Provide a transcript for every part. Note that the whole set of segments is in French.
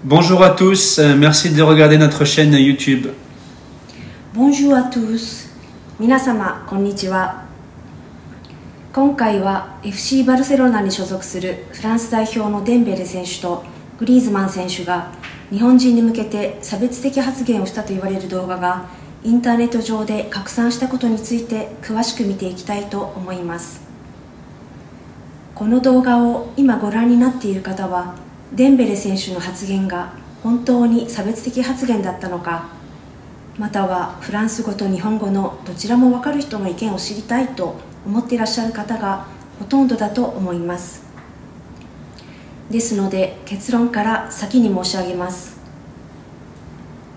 Bonjour à tous, merci de regarder notre chaîne YouTube. Bonjour à tous. 皆様こんにちは。今回は FC バルセロナに所属するフランス代表のデンベレ選手とグリーズマン選手が日本人に向けて差別的発言をしたと言われる動画がインターネット上で拡散したことについて詳しく見ていきたいと思います。この動画を今ご覧になっている方はデンベレ選手の発言が本当に差別的発言だったのか、またはフランス語と日本語のどちらも分かる人の意見を知りたいと思っていらっしゃる方がほとんどだと思います。ですので結論から先に申し上げます。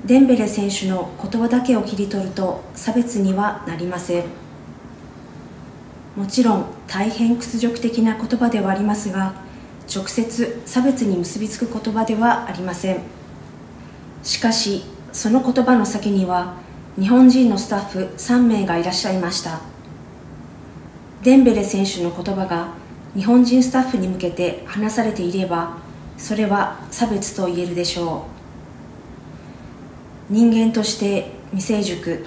デンベレ選手の言葉だけを切り取ると差別にはなりません。もちろん大変屈辱的な言葉ではありますが、直接差別に結びつく言葉ではありません。しかしその言葉の先には日本人のスタッフ3名がいらっしゃいました。デンベレ選手の言葉が日本人スタッフに向けて話されていれば、それは差別と言えるでしょう。人間として未成熟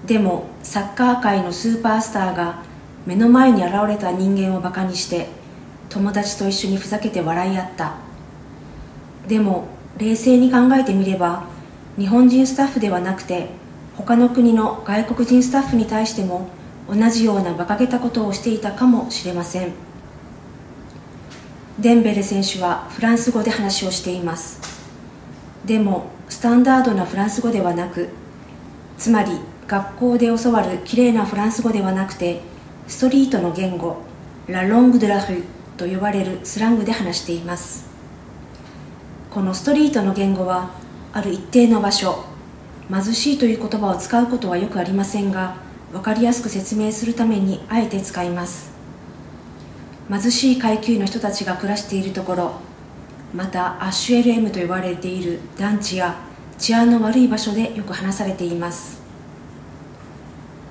でもサッカー界のスーパースターが目の前に現れた人間をバカにして友達と一緒にふざけて笑い合った。でも冷静に考えてみれば、日本人スタッフではなくて他の国の外国人スタッフに対しても同じような馬鹿げたことをしていたかもしれません。デンベレ選手はフランス語で話をしています。でもスタンダードなフランス語ではなく、つまり学校で教わるきれいなフランス語ではなくて、ストリートの言語ラ・ロング・ドゥ・ラ・ルと呼ばれるスラングで話しています。このストリートの言語はある一定の場所、貧しいという言葉を使うことはよくありませんが、分かりやすく説明するためにあえて使います。貧しい階級の人たちが暮らしているところ、またアッシュ LM と呼ばれている団地や治安の悪い場所でよく話されています。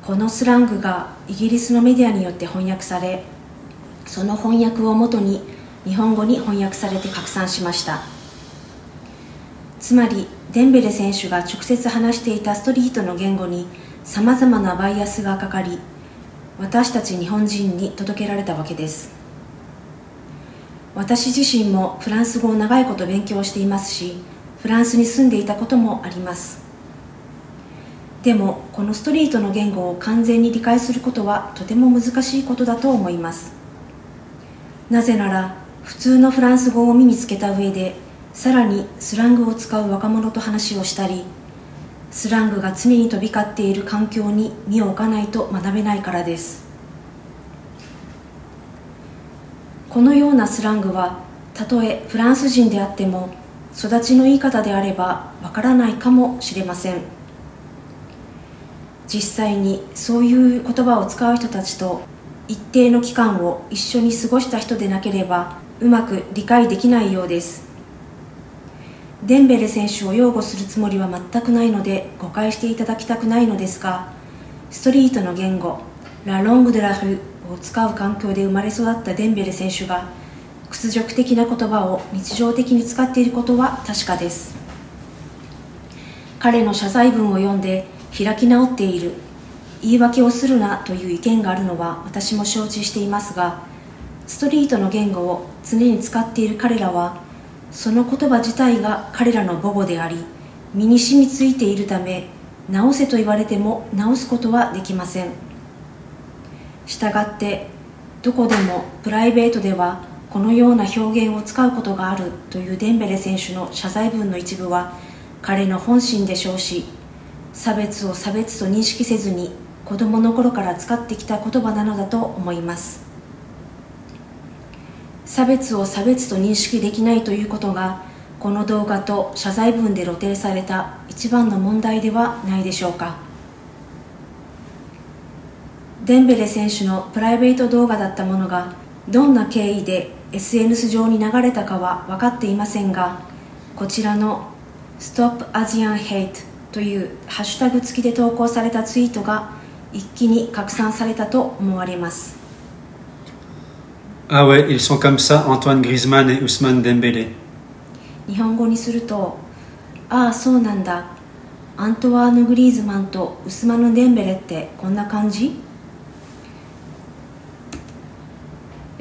このスラングがイギリスのメディアによって翻訳され、その翻訳をもとに日本語に翻訳されて拡散しました。つまりデンベレ選手が直接話していたストリートの言語にさまざまなバイアスがかかり、私たち日本人に届けられたわけです。私自身もフランス語を長いこと勉強していますし、フランスに住んでいたこともあります。でもこのストリートの言語を完全に理解することはとても難しいことだと思います。なぜなら普通のフランス語を身につけた上で、さらにスラングを使う若者と話をしたり、スラングが常に飛び交っている環境に身を置かないと学べないからです。このようなスラングはたとえフランス人であっても育ちのいい方であればわからないかもしれません。実際にそういう言葉を使う人たちと一定の期間を一緒に過ごした人でなければうまく理解できないようです。デンベレ選手を擁護するつもりは全くないので誤解していただきたくないのですが、ストリートの言語ラ・ロング・ドゥ・ラ・ルを使う環境で生まれ育ったデンベレ選手が屈辱的な言葉を日常的に使っていることは確かです。彼の謝罪文を読んで開き直っている、言い訳をするなという意見があるのは私も承知していますが、ストリートの言語を常に使っている彼らはその言葉自体が彼らの母語であり、身に染みついているため直せと言われても直すことはできません。したがってどこでもプライベートではこのような表現を使うことがあるというデンベレ選手の謝罪文の一部は彼の本心でしょうし、差別を差別と認識せずに子供の頃から使ってきた言葉なのだと思います。差別を差別と認識できないということがこの動画と謝罪文で露呈された一番の問題ではないでしょうか。デンベレ選手のプライベート動画だったものがどんな経緯で SNS 上に流れたかは分かっていませんが、こちらの Stop Asian Hate というハッシュタグ付きで投稿されたツイートが一気に拡散されたと思われます。Ah ouais, ils sont comme ça, Antoine Griezmann et Ousmane Dembélé. 日本語にすると、ああそうなんだ、アントワーヌ・グリーズマンとウスマヌ・デンベレってこんな感じ？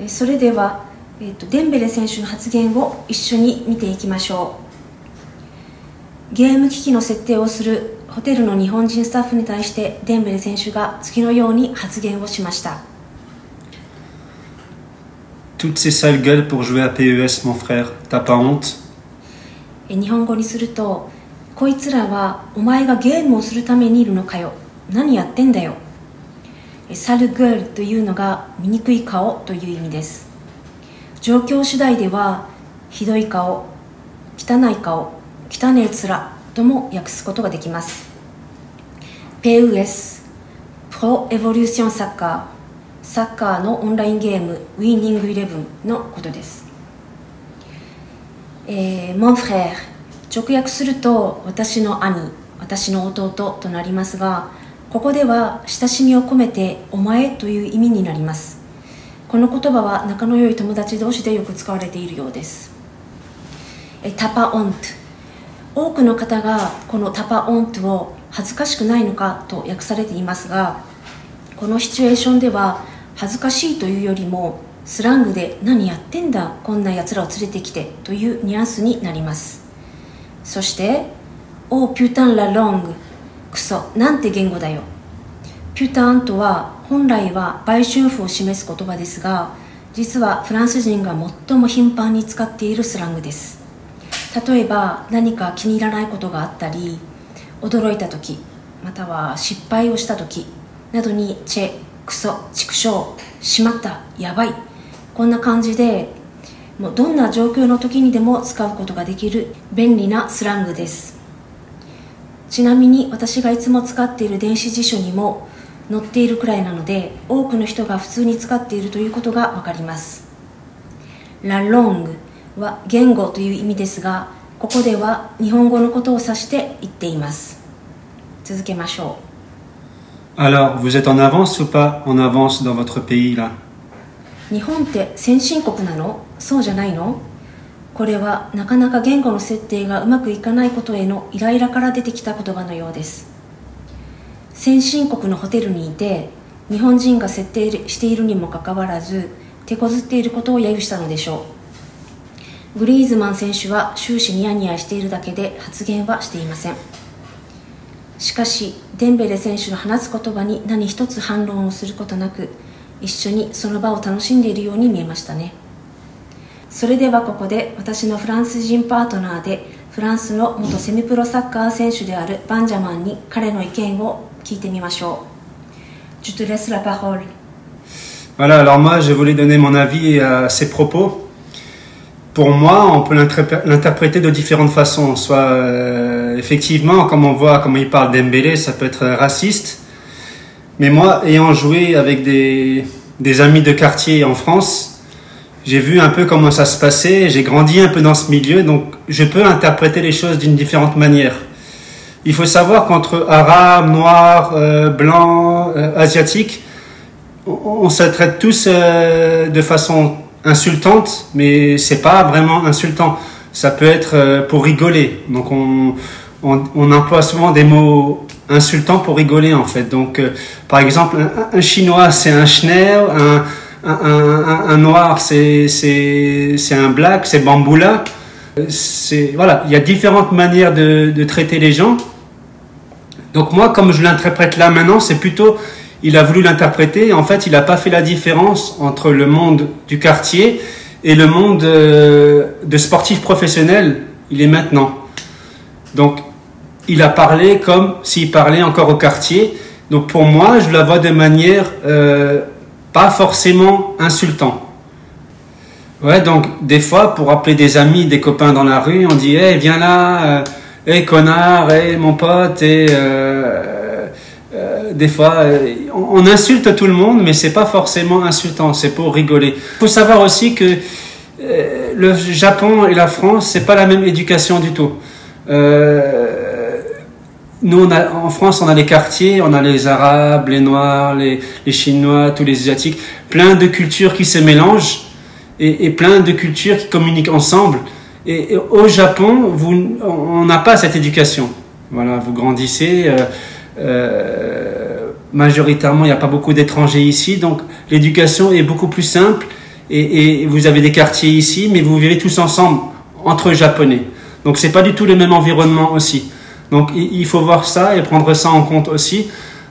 それでは、デンベレ選手の発言を一緒に見ていきましょう。ゲーム機器の設定をするホテルの日本人スタッフに対してデンベレ選手が次のように発言をしました。Toutes ces sales gueules pour jouer à PES, mon frère. T'as pas honte? 日本語にすると、こいつらはお前がゲームをするためにいるのかよ。何やってんだよ。サルグールというのが醜い顔という意味です。状況次第では、ひどい顔、汚い顔、汚ねえ面とも訳すことができます。PES、Pro Evolution Soccer、サッカーのオンラインゲーム、ウィニングイレブンのことです。Mon frère、直訳すると私の兄、私の弟となりますが、ここでは親しみを込めてお前という意味になります。この言葉は仲の良い友達同士でよく使われているようです。タパオント、多くの方がこのタパオントを恥ずかしくないのかと訳されていますが、このシチュエーションでは恥ずかしいというよりもスラングで何やってんだこんなやつらを連れてきてというニュアンスになります。そしてオーピュタンラロング、クソなんて言語だよ。ピュタンとは本来は売春婦を示す言葉ですが、実はフランス人が最も頻繁に使っているスラングです。例えば何か気に入らないことがあったり、驚いた時または失敗をした時などにチェ、クソ、畜生、しまった、やばい、こんな感じでもうどんな状況の時にでも使うことができる便利なスラングです。ちなみに私がいつも使っている電子辞書にも載っているくらいなので、多くの人が普通に使っているということがわかります。ラロングは言語という意味ですが、ここでは日本語のことを指して言っています。続けましょう。Alors, vous êtes en avance ou pas en avance dans votre pays là? 日本って先進国なの？そうじゃないの？これはなかなか言語の設定がうまくいかないことへのイライラから出てきた言葉のようです。先進国のホテルにいて、日本人が設定しているにもかかわらず、手こずっていることを揶揄したのでしょう。グリーズマン選手は終始ニヤニヤしているだけで発言はしていません。しかし、デンベレ選手の話す言葉に何一つ反論をすることなく、一緒にその場を楽しんでいるように見えましたね。それではここで私のフランス人パートナーでフランスの元セミプロサッカー選手であるバンジャマンに彼の意見を聞いてみましょう。Je te laisse la parole. Voilà, alors moi je voulais donner mon avis à ces propos. Pour moi, on peut l'interpréter de différentes façons. Soit effectivement, comme on voit comment il parle d'Embélé, ça peut être raciste. Mais moi, ayant joué avec des amis de quartier en France, j'ai vu un peu comment ça se passait, j'ai grandi un peu dans ce milieu, donc je peux interpréter les choses d'une différente manière. Il faut savoir qu'entre arabes, noirs, blancs, asiatiques, on se traite tous de façon insultante, mais c'est pas vraiment insultant. Ça peut être pour rigoler. Donc on emploie souvent des mots insultants pour rigoler en fait. Donc par exemple, un chinois c'est un schneur, un noir c'est un black, c'est bamboula. Voilà, il y a différentes manières de traiter les gens. Donc moi, comme je l'interprète là maintenant, c'est plutôt, il a voulu l'interpréter, en fait il n'a pas fait la différence entre le monde du quartier et le monde de sportifs professionnels, il est maintenant. Donc il a parlé comme s'il parlait encore au quartier. Donc pour moi, je la vois de manière pas forcément insultant. Ouais, donc des fois, pour appeler des amis, des copains dans la rue, on dit « Hey, viens là, hey connard, hey mon pote », et des fois, on insulte tout le monde, mais c'est pas forcément insultant, c'est pour rigoler. Il faut savoir aussi que le Japon et la France, c'est pas la même éducation du tout. Nous, en France, on a les quartiers, on a les Arabes, les Noirs, les Chinois, tous les Asiatiques, plein de cultures qui se mélangent et plein de cultures qui communiquent ensemble. Et au Japon, on n'a pas cette éducation. Voilà, vous grandissez, majoritairement, il n'y a pas beaucoup d'étrangers ici, donc l'éducation est beaucoup plus simple. Et vous avez des quartiers ici, mais vous vivez tous ensemble, entre Japonais. Donc c'est pas du tout le même environnement aussi. Donc il faut voir ça et prendre ça en compte aussi.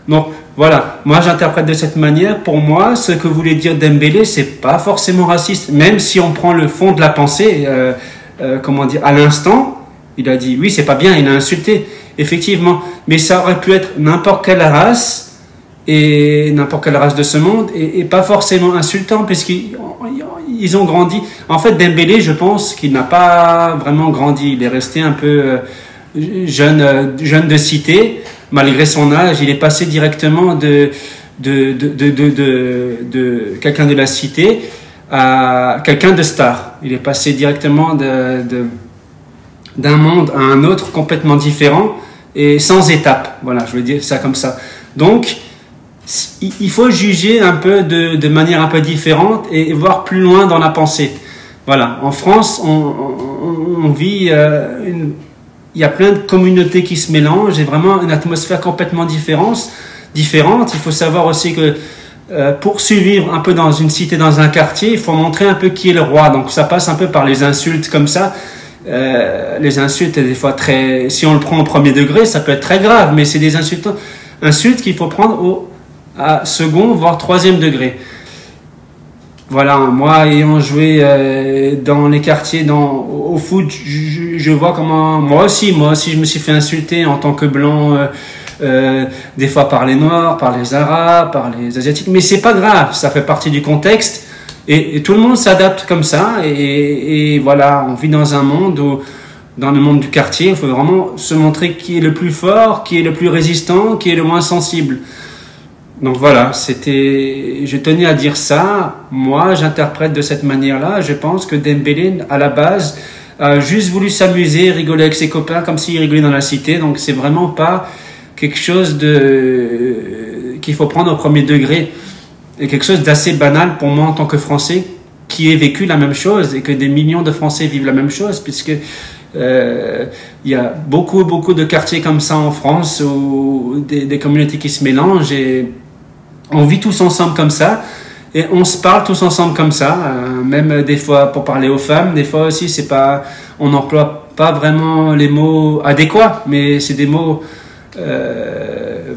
Donc voilà, moi j'interprète de cette manière. Pour moi, ce que voulait dire Dembélé, c'est pas forcément raciste. Même si on prend le fond de la pensée, comment dire, à l'instant, il a dit oui, c'est pas bien, il a insulté, effectivement. Mais ça aurait pu être n'importe quelle race et n'importe quelle race de ce monde et pas forcément insultant puisqu'ils ont grandi. En fait, Dembélé, je pense qu'il n'a pas vraiment grandi. Il est resté un peu jeune de cité. Malgré son âge, il est passé directement de quelqu'un de la cité à quelqu'un de star. Il est passé directement d'un monde à un autre complètement différent et sans étape. Voilà, je veux dire ça comme ça. Donc, il faut juger un peu de manière un peu différente et voir plus loin dans la pensée. Voilà, en France, on vit, il y a plein de communautés qui se mélangent et vraiment une atmosphère complètement différente. Il faut savoir aussi que pour survivre un peu dans une cité, dans un quartier, il faut montrer un peu qui est le roi. Donc ça passe un peu par les insultes comme ça. Les insultes, des fois si on le prend au premier degré, ça peut être très grave, mais c'est des insultes qu'il faut prendre à second, voire troisième degré. Voilà, moi ayant joué dans les quartiers, au foot, je vois comment moi aussi je me suis fait insulter en tant que blanc, des fois par les Noirs, par les Arabes, par les Asiatiques, mais c'est pas grave, ça fait partie du contexte et tout le monde s'adapte comme ça et voilà, on vit dans un monde où, dans le monde du quartier, il faut vraiment se montrer qui est le plus fort, qui est le plus résistant, qui est le moins sensible. Donc voilà, je tenais à dire ça. Moi, j'interprète de cette manière-là. Je pense que Dembélé, à la base, a juste voulu s'amuser, rigoler avec ses copains comme s'il rigolait dans la cité. Donc c'est vraiment pas quelque chose qu'il faut prendre au premier degré. Et quelque chose d'assez banal pour moi en tant que Français, qui ai vécu la même chose et que des millions de Français vivent la même chose, puisque il y a beaucoup de quartiers comme ça en France, où des communautés qui se mélangent et on vit tous ensemble comme ça et on se parle tous ensemble comme ça, même des fois pour parler aux femmes, des fois aussi on n'emploie pas vraiment les mots adéquats, mais c'est des mots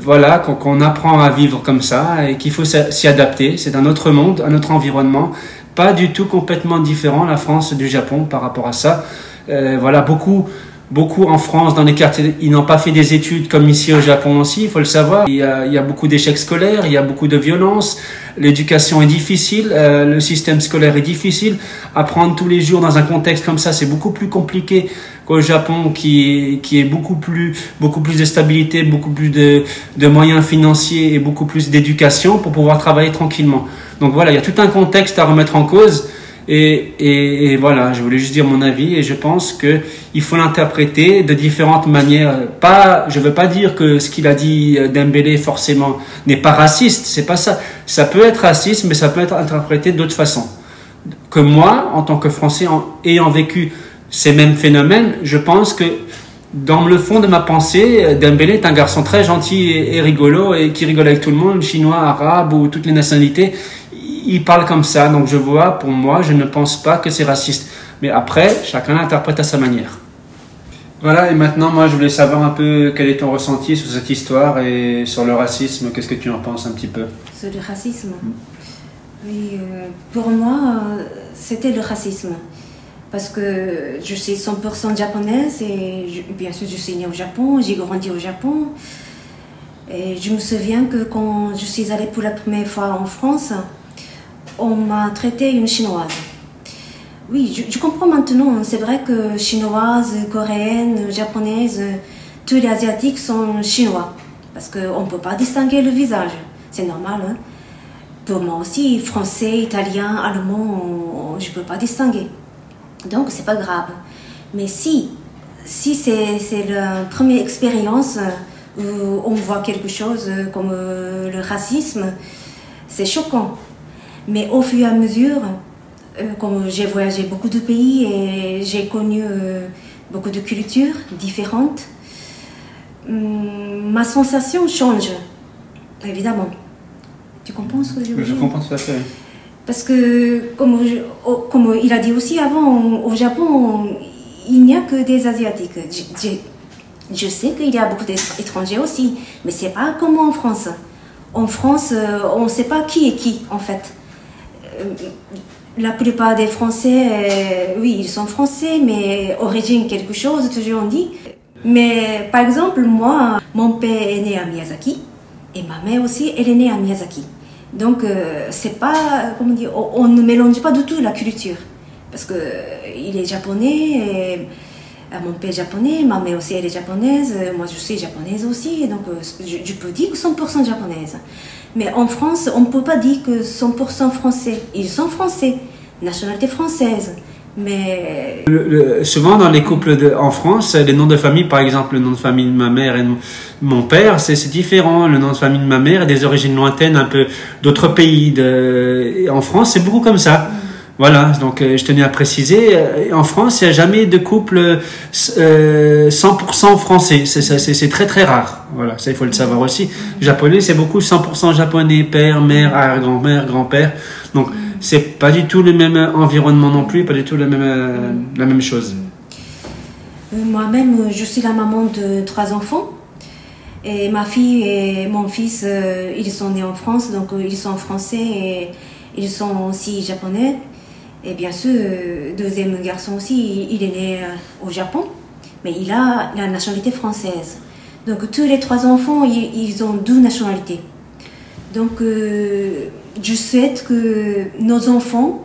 voilà, qu'on apprend à vivre comme ça et qu'il faut s'y adapter. C'est un autre monde, un autre environnement, pas du tout complètement différent, la France du Japon par rapport à ça. Voilà, beaucoup en France, dans les quartiers, ils n'ont pas fait des études comme ici au Japon aussi, il faut le savoir. Il y a beaucoup d'échecs scolaires, il y a beaucoup de violence, l'éducation est difficile, le système scolaire est difficile. Apprendre tous les jours dans un contexte comme ça, c'est beaucoup plus compliqué qu'au Japon, qui est beaucoup plus de stabilité, beaucoup plus de moyens financiers et beaucoup plus d'éducation pour pouvoir travailler tranquillement. Donc voilà, il y a tout un contexte à remettre en cause. Et voilà, je voulais juste dire mon avis et je pense qu'il faut l'interpréter de différentes manières. Je ne veux pas dire que ce qu'il a dit Dembélé forcément n'est pas raciste, c'est pas ça. Ça peut être raciste, mais ça peut être interprété d'autres façons. Que moi, en tant que Français, ayant vécu ces mêmes phénomènes, je pense que dans le fond de ma pensée, Dembélé est un garçon très gentil et rigolo et qui rigole avec tout le monde, chinois, arabe ou toutes les nationalités. Il parle comme ça, donc pour moi, je ne pense pas que c'est raciste. Mais après, chacun l'interprète à sa manière. Voilà, et maintenant, moi, je voulais savoir un peu quel est ton ressenti sur cette histoire et sur le racisme. Qu'est-ce que tu en penses un petit peu? Sur le racisme? Oui, pour moi, c'était le racisme. Parce que je suis 100% japonaise et bien sûr, je suis née au Japon, j'ai grandi au Japon. Et je me souviens que quand je suis allée pour la première fois en France, on m'a traité une chinoise. Oui, je comprends maintenant. C'est vrai que chinoise, coréenne, japonaise, tous les asiatiques sont chinois. Parce qu'on ne peut pas distinguer le visage. C'est normal. Hein? Pour moi aussi, français, italien, allemand, je ne peux pas distinguer. Donc, c'est pas grave. Mais si c'est la première expérience où on voit quelque chose comme le racisme, c'est choquant. Mais au fur et à mesure, Comme j'ai voyagé beaucoup de pays et j'ai connu beaucoup de cultures différentes, ma sensation change, évidemment. Tu comprends ce que je veux dire? Je comprends tout à fait. Parce que, comme il a dit aussi avant, au Japon, il n'y a que des Asiatiques. Je sais qu'il y a beaucoup d'étrangers aussi, mais c'est pas comme en France. En France, on ne sait pas qui est qui, en fait. La plupart des Français, oui, ils sont français, mais origine quelque chose, toujours on dit. Mais par exemple, moi, mon père est né à Miyazaki, et ma mère aussi, elle est née à Miyazaki. Donc, c'est pas, comment dire, on ne mélange pas du tout la culture. Parce que il est japonais, et mon père est japonais, ma mère aussi elle est japonaise, moi je suis japonaise aussi, donc je peux dire que 100% japonaise. Mais en France, on ne peut pas dire que 100% français. Ils sont français, nationalité française. Mais souvent dans les couples en France, les noms de famille, par exemple le nom de famille de ma mère et de mon père, c'est différent. Le nom de famille de ma mère est des origines lointaines, un peu d'autres pays. En France, c'est beaucoup comme ça. Voilà, donc je tenais à préciser, en France, il n'y a jamais de couple 100% français. C'est très très rare. Voilà, ça il faut le savoir aussi. Japonais, c'est beaucoup 100% japonais, père, mère, arrière-grand-mère, grand-père. Donc c'est pas du tout le même environnement non plus, pas du tout la même chose. Moi-même, je suis la maman de 3 enfants. Et ma fille et mon fils, ils sont nés en France, donc ils sont français et ils sont aussi japonais. Et bien sûr, deuxième garçon aussi, il est né au Japon, mais il a la nationalité française. Donc tous les 3 enfants, ils ont 2 nationalités. Donc je souhaite que nos enfants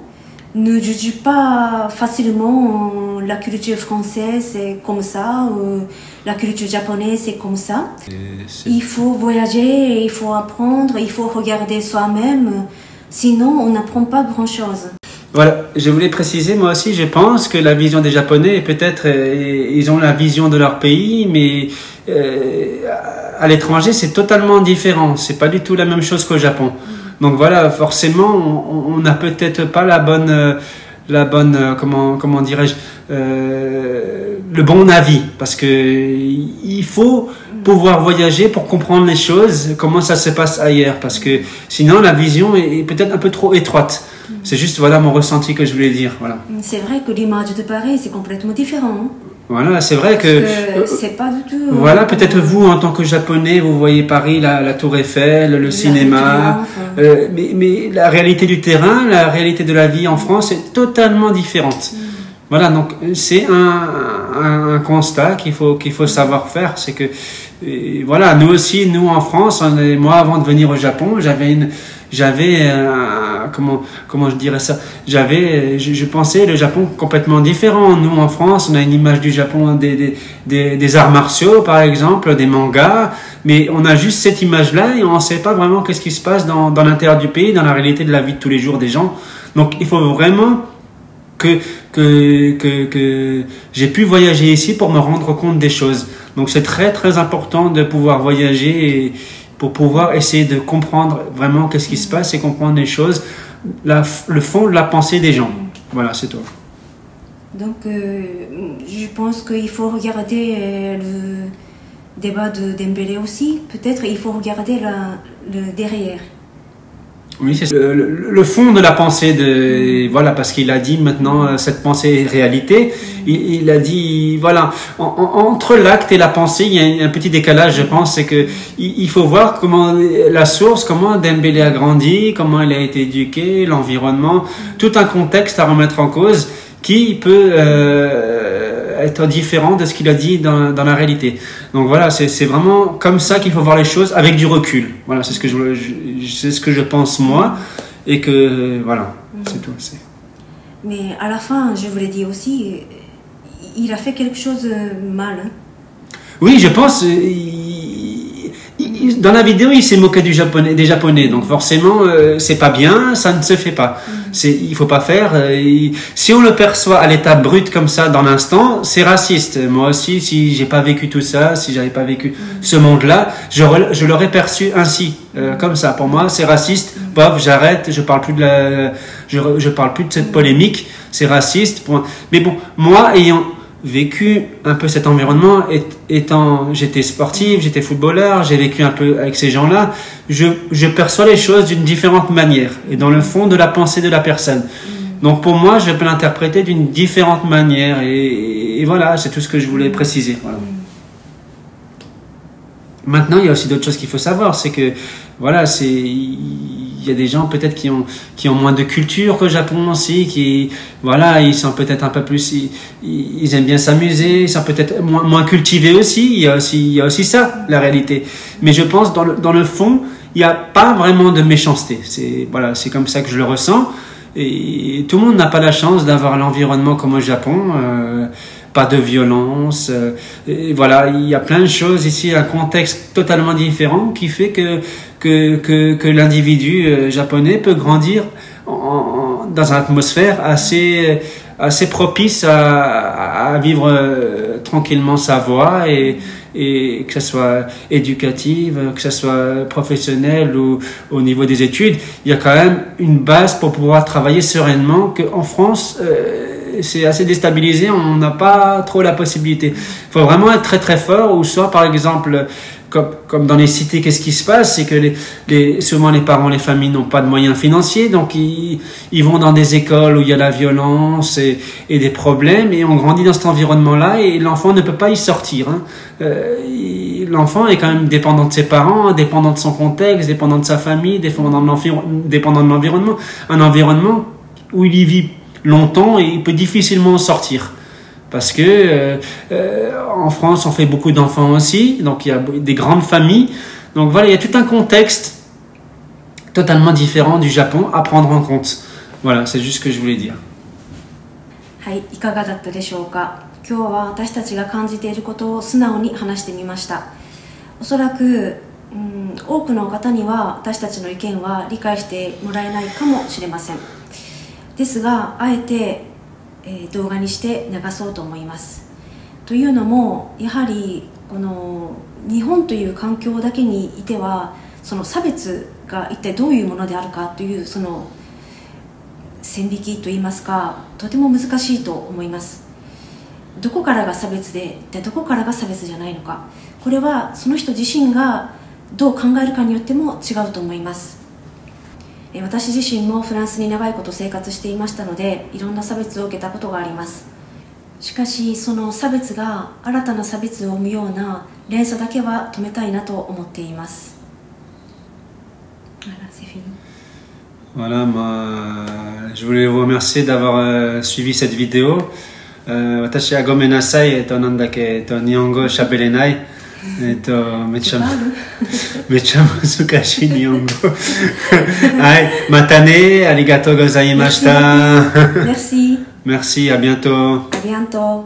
ne jugent pas facilement la culture française, c'est comme ça, ou la culture japonaise, c'est comme ça. Il faut voyager, il faut apprendre, il faut regarder soi-même, sinon on n'apprend pas grand-chose. Voilà, je voulais préciser, moi aussi, je pense que la vision des Japonais, peut-être, ils ont la vision de leur pays, mais à l'étranger, c'est totalement différent. C'est pas du tout la même chose qu'au Japon. Donc voilà, forcément, on n'a peut-être pas la bonne, comment dirais-je, le bon avis, parce que il faut pouvoir voyager pour comprendre les choses, comment ça se passe ailleurs, parce que sinon la vision est peut-être un peu trop étroite. C'est juste voilà mon ressenti que je voulais dire. Voilà. C'est vrai que l'image de Paris c'est complètement différent. Hein. Voilà, c'est vrai que c'est pas du tout. Voilà, peut-être vous en tant que japonais, vous voyez Paris, la Tour Eiffel, le cinéma, mais la réalité du terrain, la réalité de la vie en France est totalement différente. Voilà, donc c'est un constat qu'il faut savoir faire, c'est que voilà, nous aussi, nous en France, moi avant de venir au Japon, j'avais comment je dirais ça, je pensais le Japon complètement différent. Nous en France, on a une image du Japon des arts martiaux par exemple, des mangas, mais on a juste cette image-là et on ne sait pas vraiment qu'est-ce qui se passe dans l'intérieur du pays, dans la réalité de la vie de tous les jours des gens. Donc il faut vraiment que j'ai pu voyager ici pour me rendre compte des choses. Donc c'est très très important de pouvoir voyager pour pouvoir essayer de comprendre vraiment qu'est-ce qui se passe et comprendre les choses, le fond de la pensée des gens. Voilà, c'est tout. Donc je pense qu'il faut regarder le débat de Dembélé aussi. Peut-être il faut regarder le derrière. Oui, c'est le fond de la pensée voilà, parce qu'il a dit maintenant cette pensée est réalité. Il a dit voilà, entre l'acte et la pensée, il y a un petit décalage, je pense, c'est que il faut voir comment la source, comment Dembélé a grandi, comment il a été éduqué, l'environnement, tout un contexte à remettre en cause qui peut être différent de ce qu'il a dit dans la réalité. Donc voilà, c'est vraiment comme ça qu'il faut voir les choses avec du recul. Voilà, c'est ce que je pense moi, et que voilà, c'est tout. Mais à la fin, je voulais dire aussi, il a fait quelque chose de mal. Hein. Oui, je pense. Dans la vidéo, il s'est moqué des Japonais, donc forcément, c'est pas bien, ça ne se fait pas. Il faut pas faire. Si on le perçoit à l'état brut comme ça dans l'instant, c'est raciste. Moi aussi, si j'ai pas vécu tout ça, si j'avais pas vécu ce monde-là, je l'aurais perçu ainsi, comme ça. Pour moi, c'est raciste. Bof, j'arrête. Je parle plus je parle plus de cette polémique. C'est raciste. Mais bon, moi ayant vécu un peu cet environnement, j'étais sportif, j'étais footballeur, j'ai vécu un peu avec ces gens-là, je perçois les choses d'une différente manière et dans le fond de la pensée de la personne. Donc pour moi, je peux l'interpréter d'une différente manière et voilà, c'est tout ce que je voulais préciser. Voilà. Maintenant, il y a aussi d'autres choses qu'il faut savoir, c'est que voilà, il y a des gens peut-être qui ont moins de culture qu'au Japon aussi, voilà, ils sont peut-être un peu plus, ils aiment bien s'amuser, ils sont peut-être moins cultivés aussi. Il y a aussi ça, la réalité. Mais je pense dans le fond, il n'y a pas vraiment de méchanceté. C'est comme ça que je le ressens. Et tout le monde n'a pas la chance d'avoir l'environnement comme au Japon. Pas de violence, et voilà, il y a plein de choses ici, un contexte totalement différent qui fait que l'individu japonais peut grandir dans une atmosphère assez propice à vivre tranquillement sa voie et que ce soit éducative, que ce soit professionnelle ou au niveau des études, il y a quand même une base pour pouvoir travailler sereinement qu'en France, c'est assez déstabilisé, on n'a pas trop la possibilité. Il faut vraiment être très très fort, ou soit par exemple, comme dans les cités, qu'est-ce qui se passe, c'est que souvent les parents, les familles n'ont pas de moyens financiers, donc ils vont dans des écoles où il y a la violence et des problèmes, et on grandit dans cet environnement-là, et l'enfant ne peut pas y sortir. L'enfant est quand même dépendant de ses parents, dépendant de son contexte, dépendant de sa famille, dépendant de l'environnement. Un environnement où il y vit longtemps et il peut difficilement en sortir. Parce que en France, on fait beaucoup d'enfants aussi, donc il y a des grandes familles. Donc voilà, il y a tout un contexte totalement différent du Japon à prendre en compte. Voilà, c'est juste ce que je voulais dire. はい、いかがだったでしょうか。今日は私たちが感じていることを素直に話してみました。おそらく、多くの方には私たちの意見は理解してもらえないかもしれません。ですが、あえて、動画にして流そうと思います。というのも、やはりこの日本という環境だけにいては、その差別が一体どういうものであるかというその線引きといいますか、とても難しいと思います。どこからが差別で、一体どこからが差別じゃないのか、これはその人自身がどう考えるかによっても違うと思います。私自身もフランスに長いこと生活していましたので、いろんな差別を受けたことがあります。しかしその差別が新たな差別を生むような連鎖だけは止めたいなと思っています。Voilà, je voulais vous remercier d'avoir suivi cette vidéo. 私はごめんなさい、なんだっけ、日本語喋れない。めっちゃ難しい日本語。はい、またね、ありがとうございました。Merci. Merci, à bientôt. À bientôt.